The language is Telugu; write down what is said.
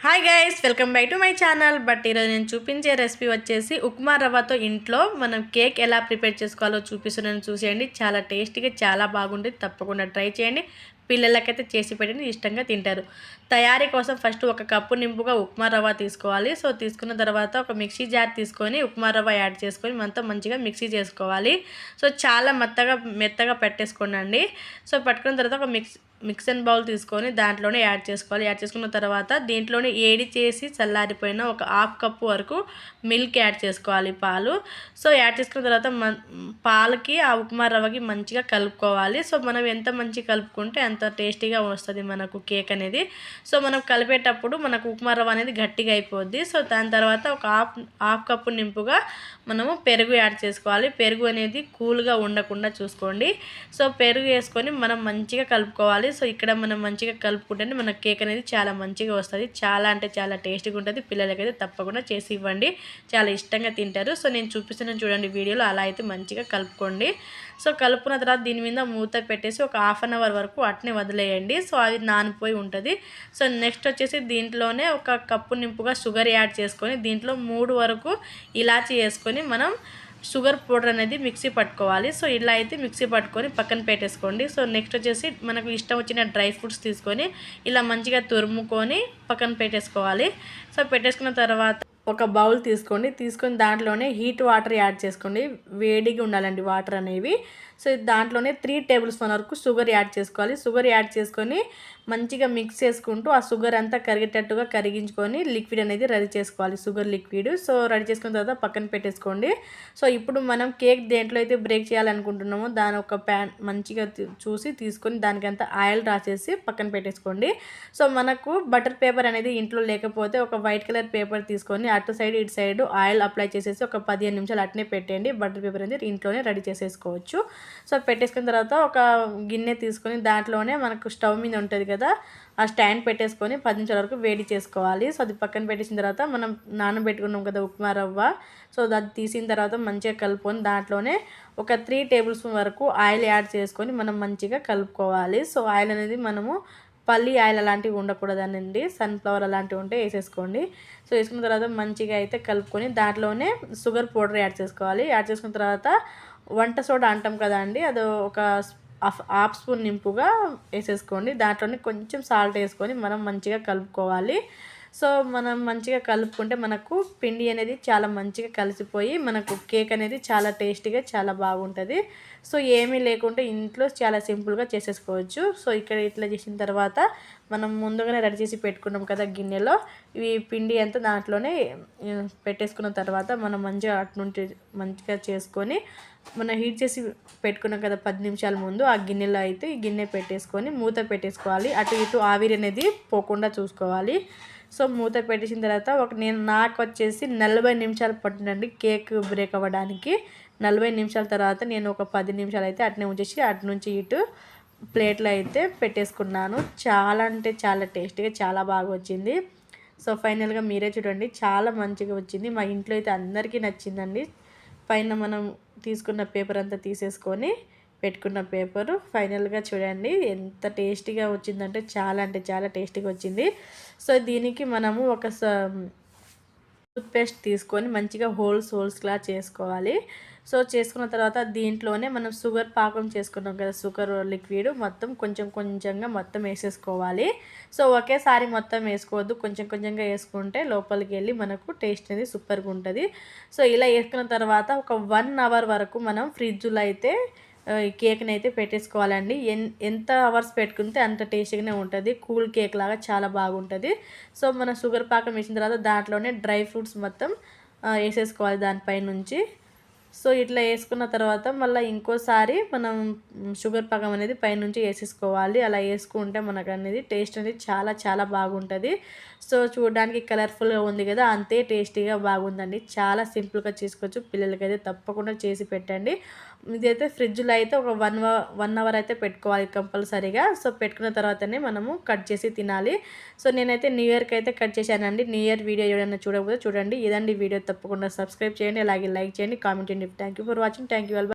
Hi guys, welcome back to my channel. ఈరోజు నేను చూపించే రెసిపీ వచ్చేసి ఉప్మా రవ్వతో ఇంట్లో మనం కేక్ ఎలా ప్రిపేర్ చేసుకోవాలో చూపిస్తున్నాను. చూసేయండి, చాలా టేస్టీగా చాలా బాగుంటుంది. తప్పకుండా ట్రై చేయండి. పిల్లలకైతే చేసి పెట్టండి, ఇష్టంగా తింటారు. తయారీ కోసం ఫస్ట్ ఒక కప్పు నింపుగా ఉప్మా రవ్వ తీసుకోవాలి. సో తీసుకున్న తర్వాత ఒక మిక్సీ జార్ తీసుకొని ఉప్మా రవ్వ యాడ్ చేసుకొని మొత్తం మంచిగా మిక్సీ చేసుకోవాలి. సో చాలా మెత్తగా పెట్టేసుకోండి. సో పట్టుకున్న తర్వాత ఒక మిక్సర్ బౌల్ తీసుకొని దాంట్లోనే యాడ్ చేసుకోవాలి. యాడ్ చేసుకున్న తర్వాత దీంట్లోనే ఏడి చేసి చల్లారిపోయిన ఒక హాఫ్ కప్పు వరకు మిల్క్ యాడ్ చేసుకోవాలి, పాలు. సో యాడ్ చేసుకున్న తర్వాత పాలకి ఆ ఉప్మా రవ్వకి మంచిగా కలుపుకోవాలి. సో మనం ఎంత మంచిగా కలుపుకుంటే అంత టేస్టీగా వస్తుంది మనకు కేక్ అనేది. సో మనం కలిపేటప్పుడు మనకు ఉప్మా రవ్వ అనేది గట్టిగా అయిపోద్ది. సో దాని తర్వాత ఒక హాఫ్ కప్పు నింపుగా మనము పెరుగు యాడ్ చేసుకోవాలి. పెరుగు అనేది కూల్గా ఉండకుండా చూసుకోండి. సో పెరుగు వేసుకొని మనం మంచిగా కలుపుకోవాలి. సో ఇక్కడ మనం మంచిగా కలుపుకుంటేనే మన కేక్ అనేది చాలా మంచిగా వస్తుంది. చాలా అంటే చాలా టేస్టీగా ఉంటుంది. పిల్లలకైతే తప్పకుండా చేసి ఇవ్వండి, చాలా ఇష్టంగా తింటారు. సో నేను చూపిస్తున్నాను చూడండి వీడియోలో, అలా అయితే మంచిగా కలుపుకోండి. సో కలుపుకున్న తర్వాత దీని మీద మూత పెట్టేసి ఒక హాఫ్ అన్ అవర్ వరకు అట్నే వదిలేయండి. సో అది నానిపోయి ఉంటుంది. సో నెక్స్ట్ వచ్చేసి దీంట్లోనే ఒక కప్పు నింపుగా షుగర్ యాడ్ చేసుకొని దీంట్లో 3 వరకు ఇలాచీ వేసుకొని మనం షుగర్ పౌడర్ అనేది మిక్సీ పట్టుకోవాలి. సో ఇలా అయితే మిక్సీ పట్టుకొని పక్కన పెట్టేసుకోండి. సో నెక్స్ట్ వచ్చేసి మనకు ఇష్టం వచ్చిన డ్రై ఫ్రూట్స్ తీసుకొని ఇలా మంచిగా తురుముకొని పక్కన పెట్టేసుకోవాలి. సో పెట్టేసుకున్న తర్వాత ఒక బౌల్ తీసుకొని దాంట్లోనే హీట్ వాటర్ యాడ్ చేసుకోండి. వేడిగా ఉండాలండి వాటర్ అనేవి. సో దాంట్లోనే 3 టేబుల్ స్పూన్ వరకు షుగర్ యాడ్ చేసుకోవాలి. షుగర్ యాడ్ చేసుకొని మంచిగా మిక్స్ చేసుకుంటూ ఆ షుగర్ అంతా కరిగేటట్టుగా కరిగించుకొని లిక్విడ్ అనేది రెడీ చేసుకోవాలి, షుగర్ లిక్విడ్. సో రెడీ చేసుకున్న తర్వాత పక్కన పెట్టేసుకోండి. సో ఇప్పుడు మనం కేక్ దేంట్లో అయితే బ్రేక్ చేయాలనుకుంటున్నామో దాని ఒక ప్యాన్ మంచిగా చూసి తీసుకొని దానికంతా ఆయిల్ రాసేసి పక్కన పెట్టేసుకోండి. సో మనకు బటర్ పేపర్ అనేది ఇంట్లో లేకపోతే ఒక వైట్ కలర్ పేపర్ తీసుకొని అటు సైడ్ ఇటు సైడ్ ఆయిల్ అప్లై చేసేసి ఒక 15 నిమిషాలు అట్నే పెట్టండి. బటర్ పేపర్ అనేది ఇంట్లోనే రెడీ చేసేసుకోవచ్చు. సో పెట్టేసుకున్న తర్వాత ఒక గిన్నె తీసుకొని దాంట్లోనే మనకు స్టవ్ మీద ఉంటుంది కదా, ఆ స్టాండ్ పెట్టేసుకొని 10 నిమిషాల వరకు వేడి చేసుకోవాలి. సో అది పక్కన పెట్టేసిన తర్వాత మనం నానబెట్టుకున్నాం కదా ఉప్మా రవ్వ, సో అది తీసిన తర్వాత మంచిగా కలుపుకొని దాంట్లోనే ఒక 3 టేబుల్ స్పూన్ వరకు ఆయిల్ యాడ్ చేసుకొని మనం మంచిగా కలుపుకోవాలి. సో ఆయిల్ అనేది మనము పల్లి ఆయిల్ అలాంటివి ఉండకూడదండి, సన్ఫ్లవర్ అలాంటివి ఉంటే వేసేసుకోండి. సో వేసుకున్న తర్వాత మంచిగా అయితే కలుపుకొని దాంట్లోనే షుగర్ పౌడర్ యాడ్ చేసుకోవాలి. యాడ్ చేసుకున్న తర్వాత వంట సోడా అంటాం కదా అండి, అది ఒక హాఫ్ స్పూన్ నింపుగా వేసేసుకోండి. దాంట్లోనే కొంచెం సాల్ట్ వేసుకొని మనం మంచిగా కలుపుకోవాలి. సో మనం మంచిగా కలుపుకుంటే మనకు పిండి అనేది చాలా మంచిగా కలిసిపోయి మనకు కేక్ అనేది చాలా టేస్టీగా చాలా బాగుంటుంది. సో ఏమీ లేకుంటే ఇంట్లో చాలా సింపుల్గా చేసేసుకోవచ్చు. సో ఇక్కడ ఇట్లా చేసిన తర్వాత మనం ముందుగానే రెడీ చేసి పెట్టుకున్నాం కదా గిన్నెలో, ఇవి పిండి అంతా దాంట్లోనే పెట్టేసుకున్న తర్వాత మనం మంచిగా అటు నుండి మంచిగా చేసుకొని మనం హీట్ చేసి పెట్టుకున్నాం కదా 10 నిమిషాల ముందు, ఆ గిన్నెలో అయితే ఈ గిన్నె పెట్టేసుకొని మూత పెట్టేసుకోవాలి. అటు ఇటు ఆవిరి అనేది పోకుండా చూసుకోవాలి. సో మూత పెట్టేసిన తర్వాత నాకు వచ్చేసి 40 నిమిషాలు పట్టిందండి కేక్ బ్రేక్ అవ్వడానికి. 40 నిమిషాల తర్వాత నేను ఒక 10 నిమిషాలు అయితే అట్నే ఉంచేసి అటు నుంచి ఇటు ప్లేట్లో అయితే పెట్టేసుకున్నాను. చాలా అంటే చాలా టేస్టీగా చాలా బాగా వచ్చింది. సో ఫైనల్గా మీరే చూడండి, చాలా మంచిగా వచ్చింది. మా ఇంట్లో అయితే అందరికీ నచ్చిందండి. పైన మనం తీసుకున్న పేపర్ అంతా తీసేసుకొని పెట్టుకున్న పేపరు ఫైనల్గా చూడండి ఎంత టేస్టీగా వచ్చిందంటే చాలా అంటే చాలా టేస్టీగా వచ్చింది. సో దీనికి మనము ఒక టూత్పేస్ట్ తీసుకొని మంచిగా హోల్స్లా చేసుకోవాలి. సో చేసుకున్న తర్వాత దీంట్లోనే మనం షుగర్ పాకం చేసుకున్నాం కదా, షుగర్ లిక్విడ్ మొత్తం కొంచెంగా మొత్తం వేసేసుకోవాలి. సో ఒకేసారి మొత్తం వేసుకోవద్దు, కొంచెంగా వేసుకుంటే లోపలికి వెళ్ళి మనకు టేస్ట్ అనేది సూపర్గా ఉంటుంది. సో ఇలా వేసుకున్న తర్వాత ఒక 1 అవర్ వరకు మనం ఫ్రిడ్జ్లో అయితే ఈ కేక్ని అయితే పెట్టేసుకోవాలండి. ఎంత అవర్స్ పెట్టుకుంటే అంత టేస్టీగానే ఉంటుంది. కూల్ కేక్ లాగా చాలా బాగుంటుంది. సో మన షుగర్ పాకం వేసిన తర్వాత దాంట్లోనే డ్రై ఫ్రూట్స్ మొత్తం వేసేసుకోవాలి దానిపై నుంచి. సో ఇట్లా వేసుకున్న తర్వాత మళ్ళీ ఇంకోసారి మనం షుగర్ పాకం అనేది పైనుంచి వేసేసుకోవాలి. అలా వేసుకుంటే మనకు అనేది టేస్ట్ అనేది చాలా చాలా బాగుంటుంది. సో చూడడానికి కలర్ఫుల్గా ఉంది కదా, అంతే టేస్టీగా బాగుందండి. చాలా సింపుల్గా చేసుకోవచ్చు. పిల్లలకైతే తప్పకుండా చేసి పెట్టండి. ఇదైతే ఫ్రిడ్జ్లో అయితే ఒక 1 అవర్ అయితే పెట్టుకోవాలి కంపల్సరీగా. సో పెట్టుకున్న తర్వాతనే మనము కట్ చేసి తినాలి. సో నేనైతే న్యూ ఇయర్కి అయితే కట్ చేశానండి. న్యూ ఇయర్ వీడియో ఎవరైనా చూడకపోతే చూడండి. ఇదండి వీడియో, తప్పకుండా సబ్స్క్రైబ్ చేయండి, అలాగే లైక్ చేయండి, కామెంట్ చేయండి. Thank you for watching. Thank you.